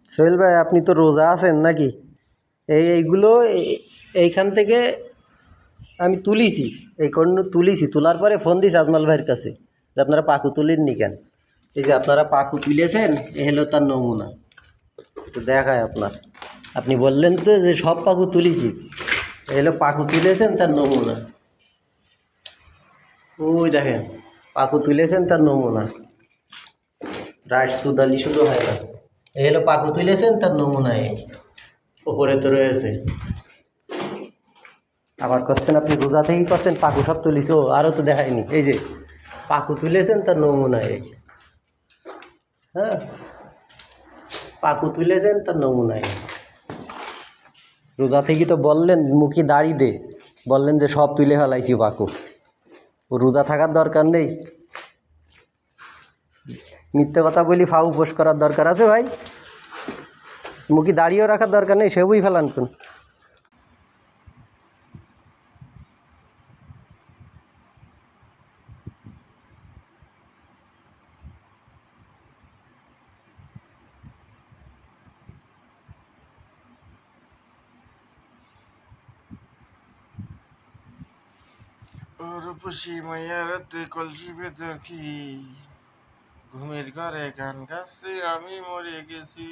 সোহেল ভাই, আপনি তো রোজা আছেন নাকি? এইগুলো এইখান থেকে আমি তুলিছি, এই কর্ণ তুলিছি, তোলার পরে ফোন দিছি আজমাল ভাইয়ের কাছে যে আপনারা পাখু তুলেননি কেন। এই যে আপনারা পাখু তুলেছেন, এ হলো তার নমুনা। তো দেখায় আপনার, আপনি বললেন তো যে সব পাখু তুলিছি, এ হলো পাখু তুলেছেন তার নমুনা। ওই দেখেন, পাখু তুলেছেন তার নমুনা। রাইস সুদালি শুধু হয় না, এ হলো পাখু তুলেছেন তার নমুনা। ওপরে তো রয়েছে। আবার করছেন আপনি রোজা থেকেই করছেন, পাখু সব তুলিস। ও আরও তো দেখায়নি, এই যে পাখু তুলেছেন তার নমুনা এই। হ্যাঁ, পাখু তুলেছেন তার নমুনা এই। রোজা থেকে তো বললেন মুখে দাড়ি দে, বললেন যে সব তুলে ফেলাইছি পাখু। ও রোজা থাকার দরকার নেই, মিথ্যে কথা বলি ফাউ উপোস করার দরকার আছে ভাই? মুখে দাড়িও রাখার দরকার নেই, সেবই ফেলান কোন। রূপসী মাইয়ারতে কলসি ভেতর কি ঘুমের ঘরে গান গাচ্ছে আমি মরে গেছি।